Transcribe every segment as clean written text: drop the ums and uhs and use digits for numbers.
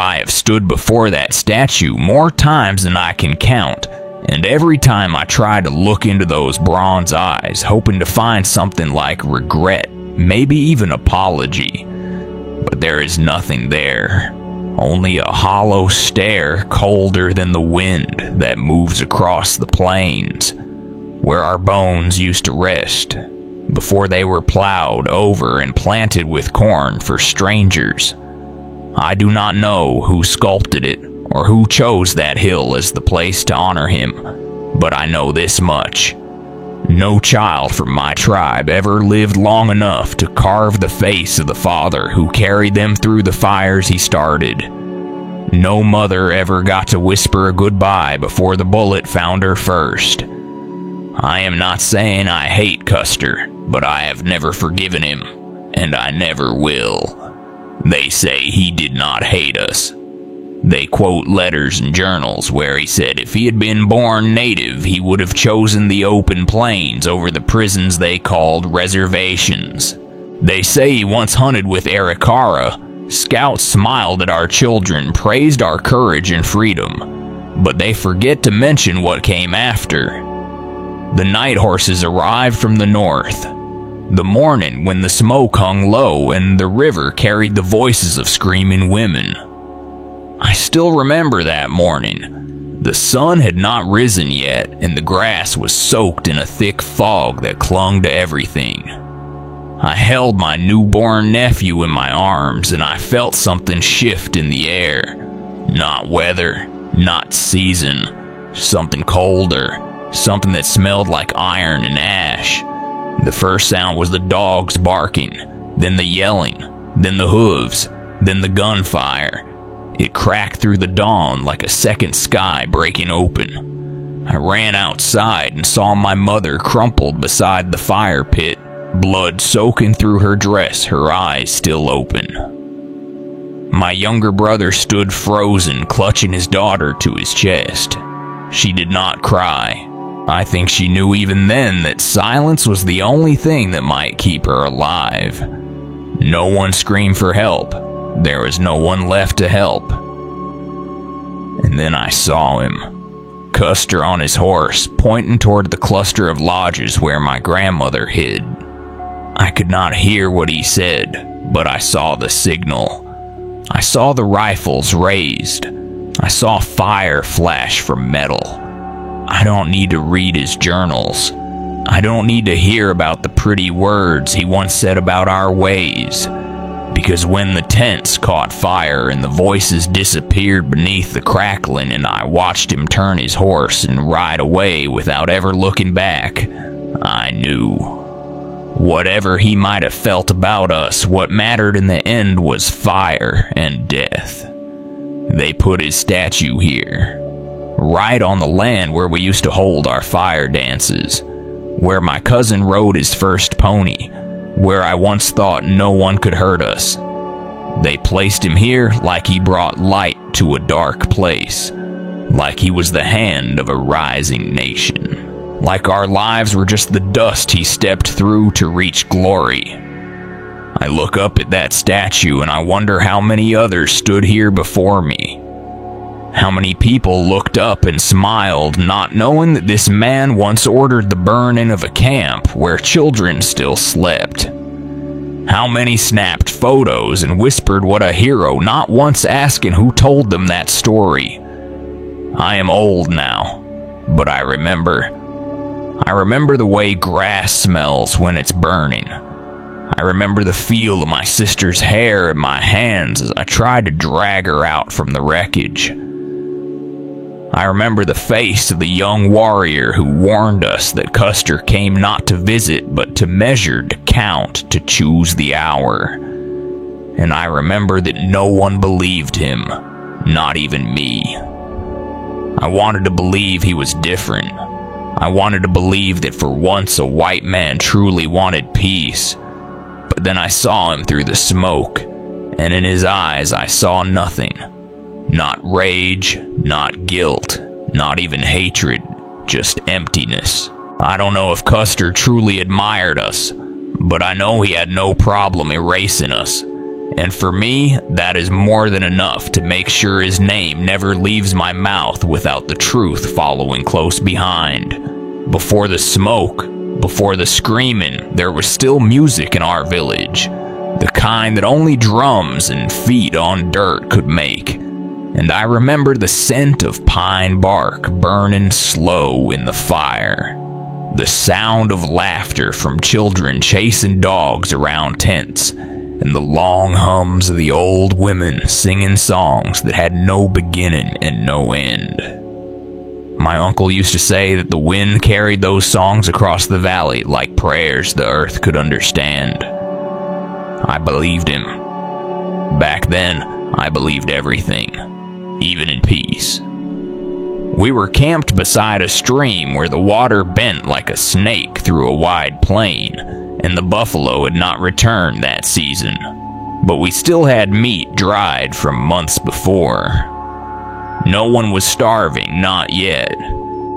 I have stood before that statue more times than I can count, and every time I try to look into those bronze eyes, hoping to find something like regret, maybe even apology. But there is nothing there. Only a hollow stare colder than the wind that moves across the plains, where our bones used to rest before they were plowed over and planted with corn for strangers. I do not know who sculpted it or who chose that hill as the place to honor him, but I know this much. No child from my tribe ever lived long enough to carve the face of the father who carried them through the fires he started. No mother ever got to whisper a goodbye before the bullet found her first. I am not saying I hate Custer, but I have never forgiven him, and I never will. They say he did not hate us. They quote letters and journals where he said if he had been born native, he would have chosen the open plains over the prisons they called reservations. They say he once hunted with Arikara. Scouts smiled at our children, praised our courage and freedom, but they forget to mention what came after. The night horses arrived from the north. The morning when the smoke hung low and the river carried the voices of screaming women. I still remember that morning. The sun had not risen yet, and the grass was soaked in a thick fog that clung to everything. I held my newborn nephew in my arms, and I felt something shift in the air. Not weather, not season, something colder, something that smelled like iron and ash. The first sound was the dogs barking, then the yelling, then the hooves, then the gunfire. It cracked through the dawn like a second sky breaking open. I ran outside and saw my mother crumpled beside the fire pit, blood soaking through her dress, her eyes still open. My younger brother stood frozen, clutching his daughter to his chest. She did not cry. I think she knew even then that silence was the only thing that might keep her alive. No one screamed for help. There was no one left to help. And then I saw him. Custer on his horse, pointing toward the cluster of lodges where my grandmother hid. I could not hear what he said, but I saw the signal. I saw the rifles raised. I saw fire flash from metal. I don't need to read his journals. I don't need to hear about the pretty words he once said about our ways. Because when the tents caught fire and the voices disappeared beneath the crackling and I watched him turn his horse and ride away without ever looking back, I knew. Whatever he might have felt about us, what mattered in the end was fire and death. They put his statue here, right on the land where we used to hold our fire dances, where my cousin rode his first pony, where I once thought no one could hurt us. They placed him here like he brought light to a dark place, like he was the hand of a rising nation, like our lives were just the dust he stepped through to reach glory. I look up at that statue and I wonder how many others stood here before me. How many people looked up and smiled, not knowing that this man once ordered the burning of a camp where children still slept. How many snapped photos and whispered what a hero, not once asking who told them that story. I am old now, but I remember. I remember the way grass smells when it's burning. I remember the feel of my sister's hair in my hands as I tried to drag her out from the wreckage. I remember the face of the young warrior who warned us that Custer came not to visit, but to measure, to count, to choose the hour. And I remember that no one believed him, not even me. I wanted to believe he was different. I wanted to believe that for once a white man truly wanted peace. But then I saw him through the smoke, and in his eyes I saw nothing. Not rage, not guilt, not even hatred, just emptiness. I don't know if Custer truly admired us, but I know he had no problem erasing us. And for me, that is more than enough to make sure his name never leaves my mouth without the truth following close behind. Before the smoke, before the screaming, there was still music in our village. The kind that only drums and feet on dirt could make. And I remember the scent of pine bark burning slow in the fire. The sound of laughter from children chasing dogs around tents. And the long hums of the old women singing songs that had no beginning and no end. My uncle used to say that the wind carried those songs across the valley like prayers the earth could understand. I believed him. Back then, I believed everything, even in peace. We were camped beside a stream where the water bent like a snake through a wide plain, and the buffalo had not returned that season, but we still had meat dried from months before. No one was starving, not yet.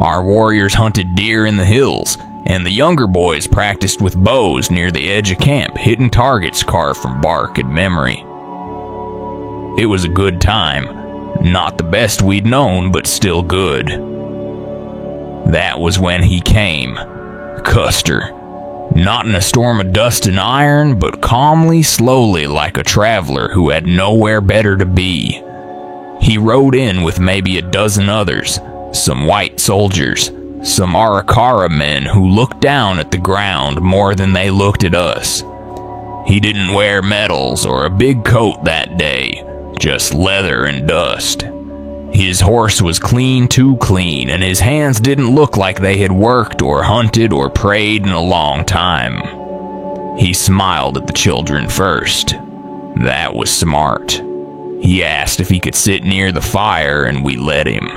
Our warriors hunted deer in the hills, and the younger boys practiced with bows near the edge of camp, hitting targets carved from bark and memory. It was a good time, not the best we'd known, but still good. That was when he came, Custer. Not in a storm of dust and iron, but calmly, slowly, like a traveler who had nowhere better to be. He rode in with maybe a dozen others, some white soldiers, some Arikara men who looked down at the ground more than they looked at us. He didn't wear medals or a big coat that day, just leather and dust. His horse was clean, too clean, and his hands didn't look like they had worked or hunted or prayed in a long time. He smiled at the children first. That was smart. He asked if he could sit near the fire, and we let him.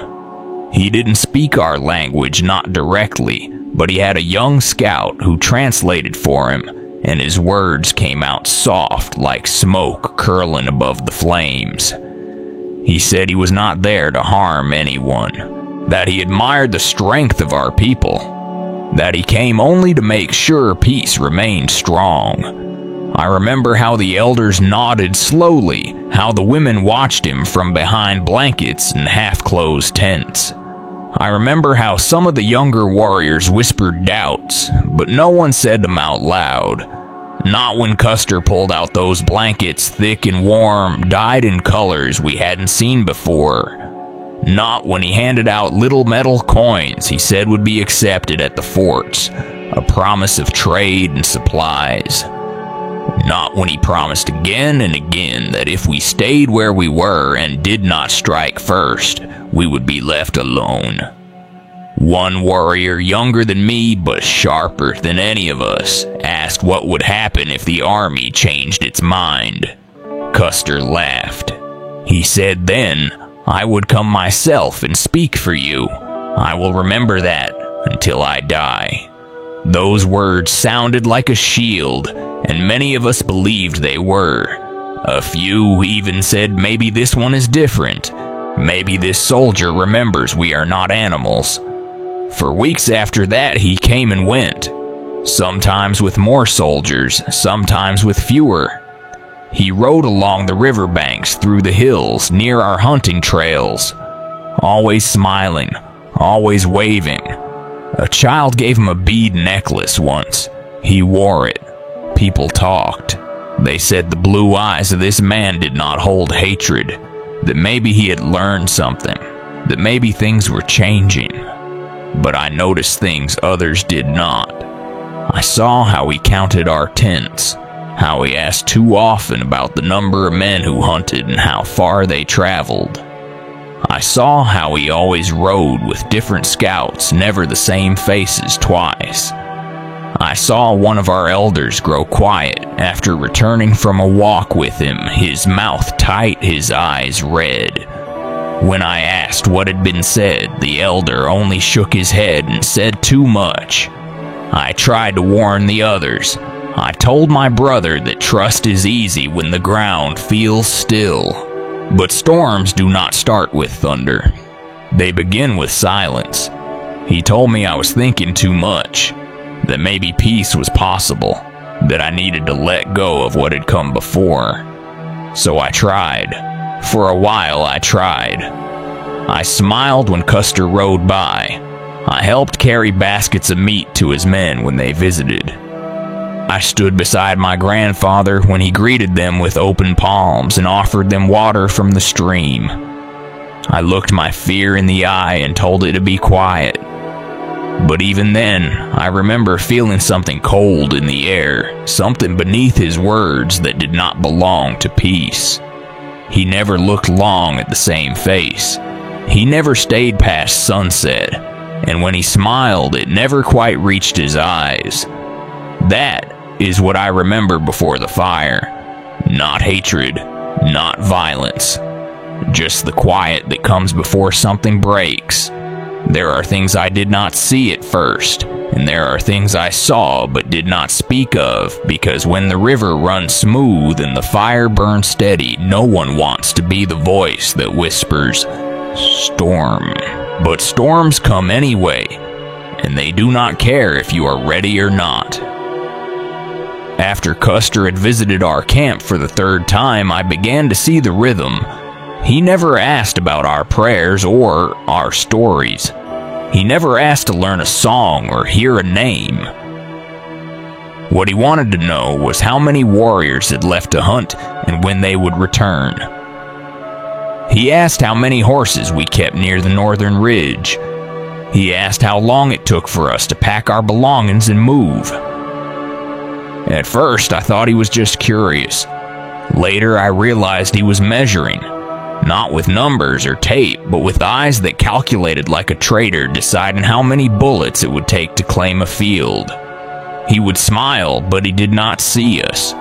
He didn't speak our language, not directly, but he had a young scout who translated for him, and his words came out soft like smoke curling above the flames. He said he was not there to harm anyone, that he admired the strength of our people, that he came only to make sure peace remained strong. I remember how the elders nodded slowly, how the women watched him from behind blankets and half-closed tents. I remember how some of the younger warriors whispered doubts, but no one said them out loud. Not when Custer pulled out those blankets, thick and warm, dyed in colors we hadn't seen before. Not when he handed out little metal coins he said would be accepted at the forts, a promise of trade and supplies. Not when he promised again and again that if we stayed where we were and did not strike first, we would be left alone. One warrior, younger than me but sharper than any of us, asked what would happen if the army changed its mind. Custer laughed. He said then, "I would come myself and speak for you. I will remember that until I die." Those words sounded like a shield, and many of us believed they were. A few even said maybe this one is different. Maybe this soldier remembers we are not animals. For weeks after that, he came and went. Sometimes with more soldiers, sometimes with fewer. He rode along the riverbanks, through the hills, near our hunting trails. Always smiling, always waving. A child gave him a bead necklace once. He wore it. People talked. They said the blue eyes of this man did not hold hatred, that maybe he had learned something, that maybe things were changing. But I noticed things others did not. I saw how he counted our tents, how he asked too often about the number of men who hunted and how far they traveled. I saw how he always rode with different scouts, never the same faces twice. I saw one of our elders grow quiet after returning from a walk with him, his mouth tight, his eyes red. When I asked what had been said, the elder only shook his head and said too much. I tried to warn the others. I told my brother that trust is easy when the ground feels still. But storms do not start with thunder. They begin with silence. He told me I was thinking too much, that maybe peace was possible, that I needed to let go of what had come before. So I tried. For a while I tried. I smiled when Custer rode by. I helped carry baskets of meat to his men when they visited. I stood beside my grandfather when he greeted them with open palms and offered them water from the stream. I looked my fear in the eye and told it to be quiet. But even then, I remember feeling something cold in the air, something beneath his words that did not belong to peace. He never looked long at the same face. He never stayed past sunset, and when he smiled, it never quite reached his eyes. That is what I remember before the fire. Not hatred, not violence. Just the quiet that comes before something breaks. There are things I did not see at first, and there are things I saw but did not speak of, because when the river runs smooth and the fire burns steady, no one wants to be the voice that whispers, "Storm." But storms come anyway, and they do not care if you are ready or not. After Custer had visited our camp for the third time, I began to see the rhythm. He never asked about our prayers or our stories. He never asked to learn a song or hear a name. What he wanted to know was how many warriors had left to hunt and when they would return. He asked how many horses we kept near the northern ridge. He asked how long it took for us to pack our belongings and move. At first, I thought he was just curious. Later, I realized he was measuring. Not with numbers or tape, but with eyes that calculated like a trader deciding how many bullets it would take to claim a field. He would smile, but he did not see us.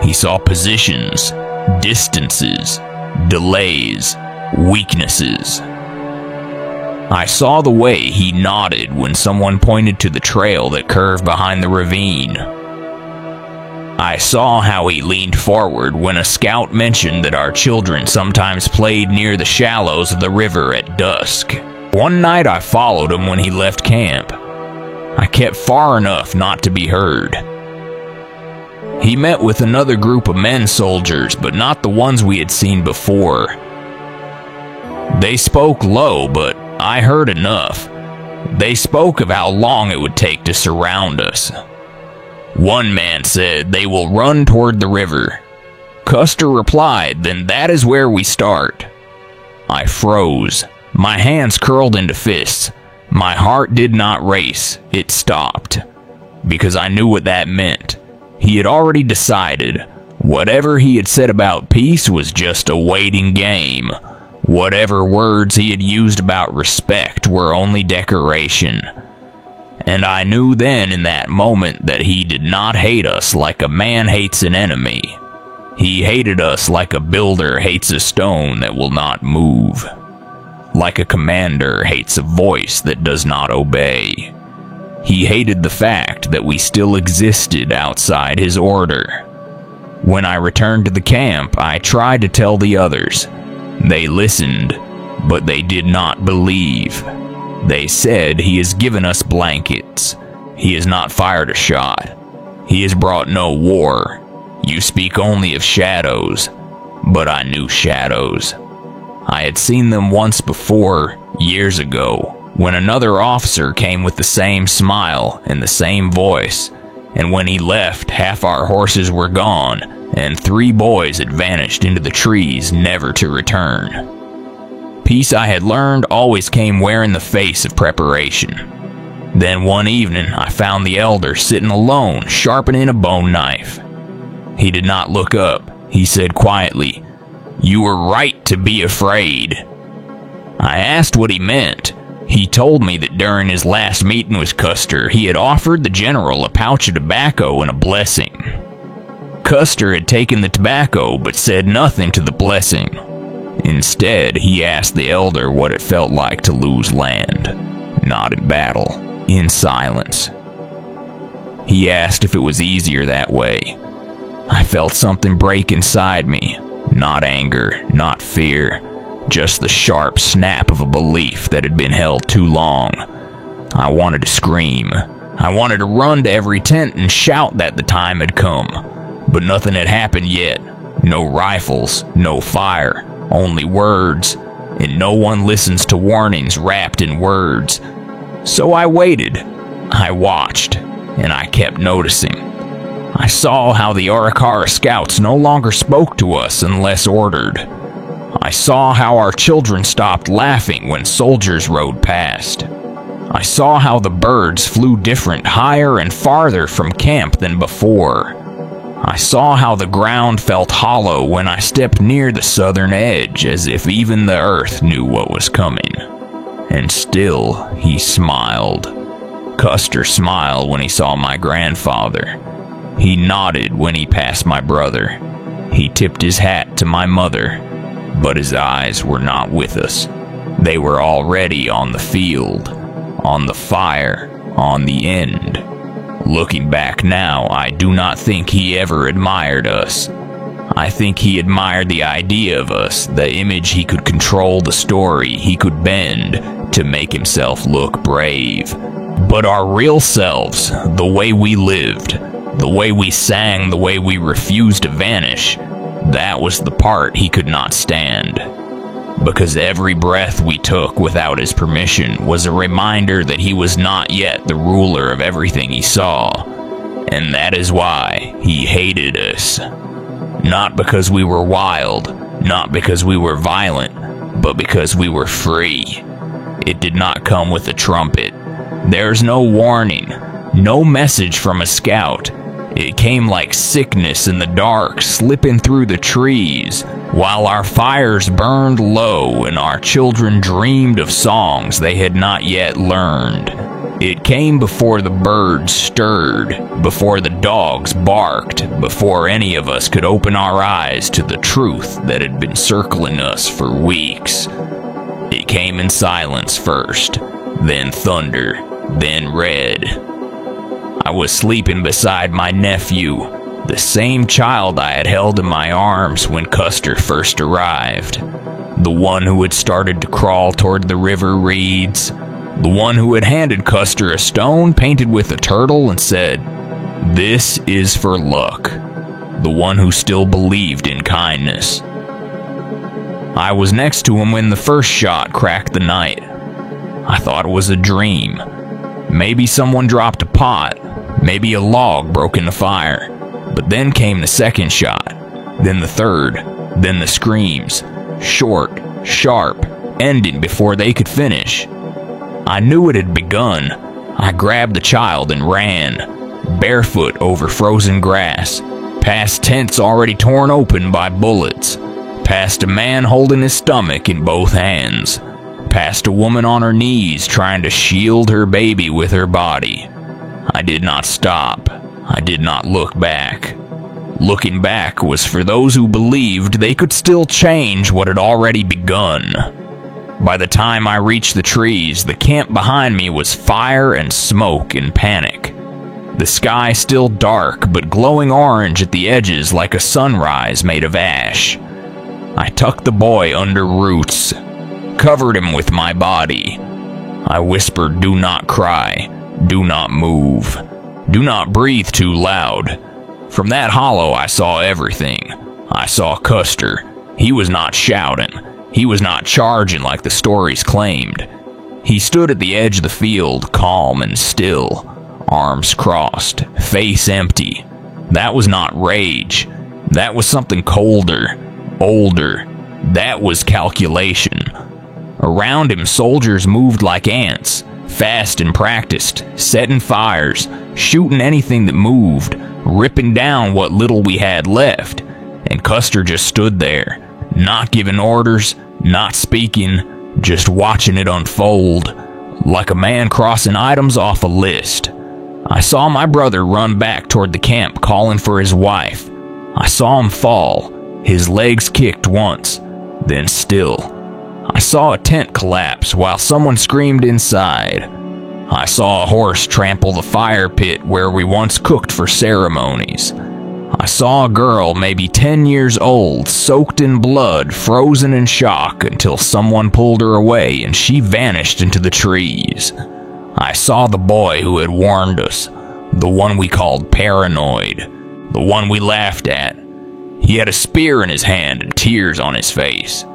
He saw positions, distances, delays, weaknesses. I saw the way he nodded when someone pointed to the trail that curved behind the ravine. I saw how he leaned forward when a scout mentioned that our children sometimes played near the shallows of the river at dusk. One night I followed him when he left camp. I kept far enough not to be heard. He met with another group of men soldiers, but not the ones we had seen before. They spoke low, but I heard enough. They spoke of how long it would take to surround us. One man said they will run toward the river. Custer replied, "Then that is where we start." I froze. My hands curled into fists. My heart did not race. It stopped. Because I knew what that meant. He had already decided. Whatever he had said about peace was just a waiting game. Whatever words he had used about respect were only decoration. And I knew then in that moment that he did not hate us like a man hates an enemy. He hated us like a builder hates a stone that will not move. Like a commander hates a voice that does not obey. He hated the fact that we still existed outside his order. When I returned to the camp, I tried to tell the others. They listened, but they did not believe. They said he has given us blankets. He has not fired a shot. He has brought no war. You speak only of shadows. But I knew shadows. I had seen them once before, years ago, when another officer came with the same smile and the same voice, and when he left, half our horses were gone, and 3 boys had vanished into the trees, never to return. Peace I had learned always came wearing the face of preparation. Then one evening, I found the elder sitting alone, sharpening a bone knife. He did not look up. He said quietly, "You were right to be afraid." I asked what he meant. He told me that during his last meeting with Custer, he had offered the general a pouch of tobacco and a blessing. Custer had taken the tobacco but said nothing to the blessing. Instead, he asked the elder what it felt like to lose land. Not in battle, in silence. He asked if it was easier that way. I felt something break inside me. Not anger, not fear. Just the sharp snap of a belief that had been held too long. I wanted to scream. I wanted to run to every tent and shout that the time had come. But nothing had happened yet. No rifles, no fire, only words, and no one listens to warnings wrapped in words. So I waited, I watched, and I kept noticing. I saw how the Arikara scouts no longer spoke to us unless ordered. I saw how our children stopped laughing when soldiers rode past. I saw how the birds flew different, higher and farther from camp than before. I saw how the ground felt hollow when I stepped near the southern edge, as if even the earth knew what was coming. And still, he smiled. Custer smiled when he saw my grandfather. He nodded when he passed my brother. He tipped his hat to my mother, but his eyes were not with us. They were already on the field, on the fire, on the end. Looking back now, I do not think he ever admired us. I think he admired the idea of us, the image he could control, the story he could bend to make himself look brave. But our real selves, the way we lived, the way we sang, the way we refused to vanish, that was the part he could not stand. Because every breath we took without his permission was a reminder that he was not yet the ruler of everything he saw. And that is why he hated us. Not because we were wild, not because we were violent, but because we were free. It did not come with a trumpet. There's no warning, no message from a scout. It came like sickness in the dark, slipping through the trees, while our fires burned low and our children dreamed of songs they had not yet learned. It came before the birds stirred, before the dogs barked, before any of us could open our eyes to the truth that had been circling us for weeks. It came in silence first, then thunder, then red. I was sleeping beside my nephew, the same child I had held in my arms when Custer first arrived. The one who had started to crawl toward the river reeds. The one who had handed Custer a stone painted with a turtle and said, "This is for luck." The one who still believed in kindness. I was next to him when the first shot cracked the night. I thought it was a dream. Maybe someone dropped a pot. Maybe a log broke in the fire. But then came the second shot. Then the third. Then the screams. Short, sharp, ending before they could finish. I knew it had begun. I grabbed the child and ran, barefoot over frozen grass, past tents already torn open by bullets, past a man holding his stomach in both hands, past a woman on her knees trying to shield her baby with her body. I did not stop. I did not look back. Looking back was for those who believed they could still change what had already begun. By the time I reached the trees, the camp behind me was fire and smoke and panic. The sky still dark, but glowing orange at the edges like a sunrise made of ash. I tucked the boy under roots, covered him with my body. I whispered, "Do not cry, do not move, do not breathe too loud." From that hollow I saw everything. I saw Custer. He was not shouting. He was not charging like the stories claimed. He stood at the edge of the field, calm and still, arms crossed, face empty. That was not rage. That was something colder, older. That was calculation. Around him, soldiers moved like ants, fast and practiced, setting fires, shooting anything that moved, ripping down what little we had left. And Custer just stood there, not giving orders, not speaking, just watching it unfold, like a man crossing items off a list. I saw my brother run back toward the camp calling for his wife. I saw him fall. His legs kicked once, then still. I saw a tent collapse while someone screamed inside. I saw a horse trample the fire pit where we once cooked for ceremonies. I saw a girl maybe 10 years old, soaked in blood, frozen in shock until someone pulled her away and she vanished into the trees. I saw the boy who had warned us, the one we called paranoid, the one we laughed at. He had a spear in his hand and tears on his face.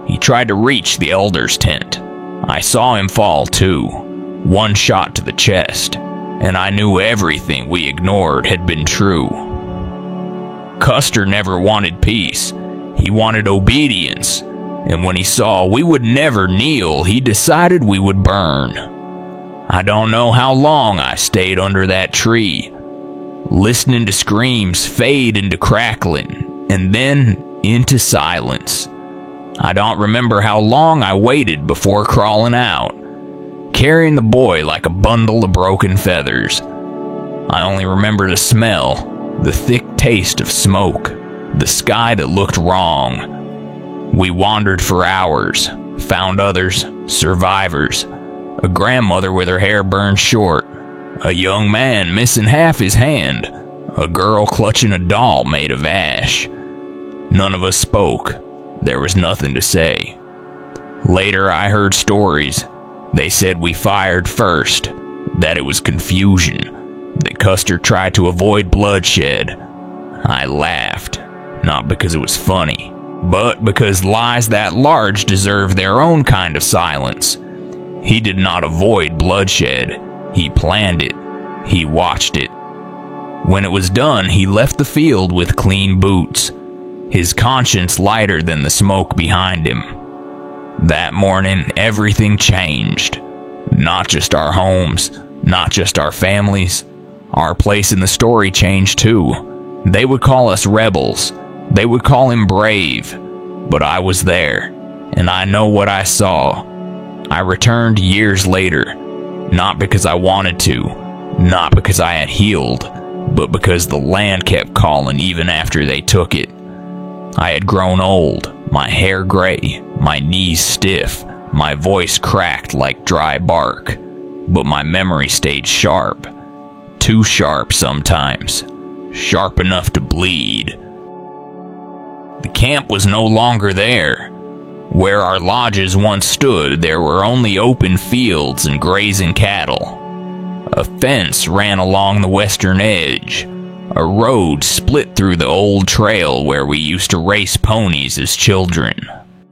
He tried to reach the elder's tent. I saw him fall too, one shot to the chest, and I knew everything we ignored had been true. Custer never wanted peace. He wanted obedience, and when he saw we would never kneel, he decided we would burn. I don't know how long I stayed under that tree, listening to screams fade into crackling, and then into silence. I don't remember how long I waited before crawling out, carrying the boy like a bundle of broken feathers. I only remember the smell, the thick taste of smoke, the sky that looked wrong. We wandered for hours, found others, survivors, a grandmother with her hair burned short, a young man missing half his hand, a girl clutching a doll made of ash. None of us spoke. There was nothing to say. Later I heard stories. They said we fired first, that it was confusion, that Custer tried to avoid bloodshed. I laughed, not because it was funny, but because lies that large deserve their own kind of silence. He did not avoid bloodshed. He planned it. He watched it. When it was done, he left the field with clean boots, his conscience lighter than the smoke behind him. That morning, everything changed. Not just our homes, not just our families. Our place in the story changed too. They would call us rebels. They would call him brave. But I was there, and I know what I saw. I returned years later, not because I wanted to, not because I had healed, but because the land kept calling even after they took it. I had grown old, my hair gray, my knees stiff, my voice cracked like dry bark, but my memory stayed sharp. Too sharp sometimes, sharp enough to bleed. The camp was no longer there. Where our lodges once stood, there were only open fields and grazing cattle. A fence ran along the western edge. A road split through the old trail where we used to race ponies as children.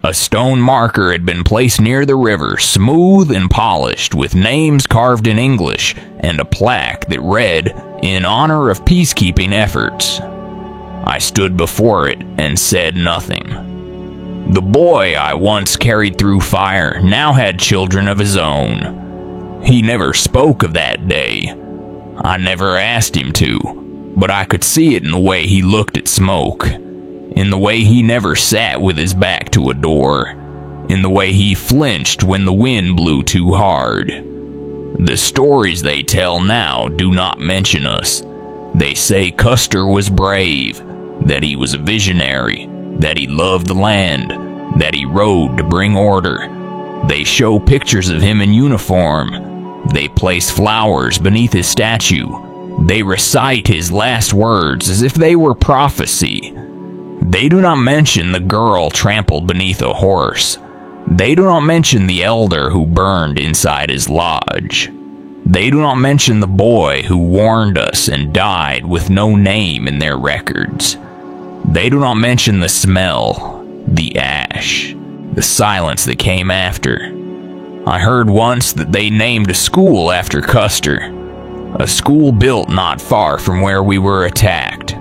A stone marker had been placed near the river, smooth and polished, with names carved in English, and a plaque that read, "In honor of peacekeeping efforts." I stood before it and said nothing. The boy I once carried through fire now had children of his own. He never spoke of that day. I never asked him to, but I could see it in the way he looked at smoke, in the way he never sat with his back to a door, in the way he flinched when the wind blew too hard. The stories they tell now do not mention us. They say Custer was brave, that he was a visionary, that he loved the land, that he rode to bring order. They show pictures of him in uniform. They place flowers beneath his statue. They recite his last words as if they were prophecy. They do not mention the girl trampled beneath a horse. They do not mention the elder who burned inside his lodge. They do not mention the boy who warned us and died with no name in their records. They do not mention the smell, the ash, the silence that came after. I heard once that they named a school after Custer, a school built not far from where we were attacked.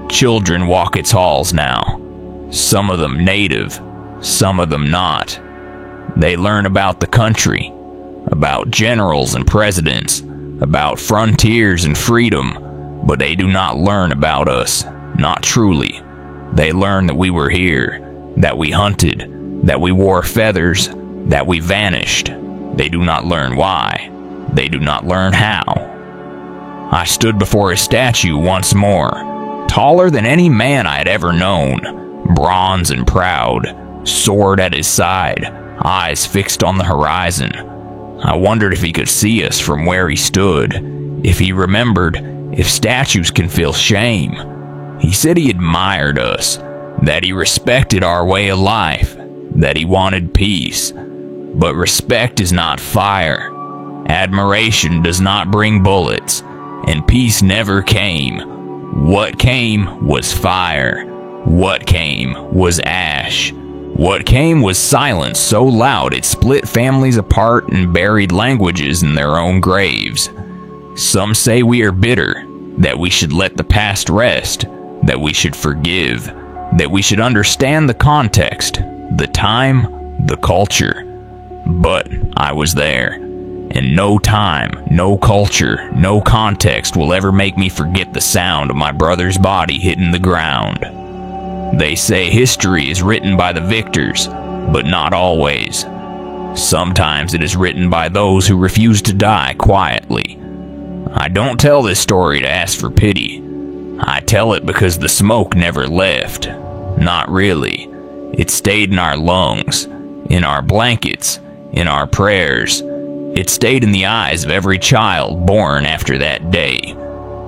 Children walk its halls now, some of them native, some of them not. They learn about the country, about generals and presidents, about frontiers and freedom, but they do not learn about us, not truly. They learn that we were here, that we hunted, that we wore feathers, that we vanished. They do not learn why. They do not learn how. I stood before his statue once more, taller than any man I had ever known, bronze and proud, sword at his side, eyes fixed on the horizon. I wondered if he could see us from where he stood, if he remembered, if statues can feel shame. He said he admired us, that he respected our way of life, that he wanted peace. But respect is not fire. Admiration does not bring bullets, and peace never came. What came was fire. What came was ash. What came was silence so loud it split families apart and buried languages in their own graves. Some say we are bitter, that we should let the past rest, that we should forgive, that we should understand the context, the time, the culture. But I was there, and no time, no culture, no context will ever make me forget the sound of my brother's body hitting the ground. They say history is written by the victors, but not always. Sometimes it is written by those who refuse to die quietly. I don't tell this story to ask for pity. I tell it because the smoke never left. Not really. It stayed in our lungs, in our blankets, in our prayers. It stayed in the eyes of every child born after that day.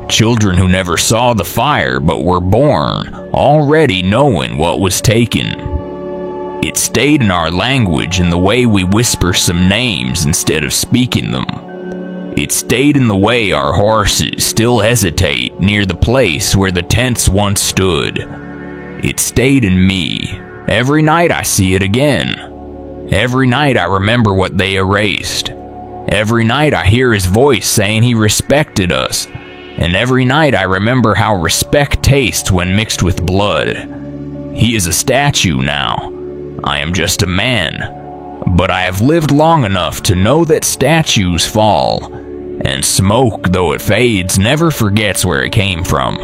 Children who never saw the fire but were born already knowing what was taken. It stayed in our language in the way we whisper some names instead of speaking them. It stayed in the way our horses still hesitate near the place where the tents once stood. It stayed in me. Every night I see it again. Every night I remember what they erased. Every night I hear his voice saying he respected us. And every night I remember how respect tastes when mixed with blood. He is a statue now. I am just a man. But I have lived long enough to know that statues fall, and smoke, though it fades, never forgets where it came from.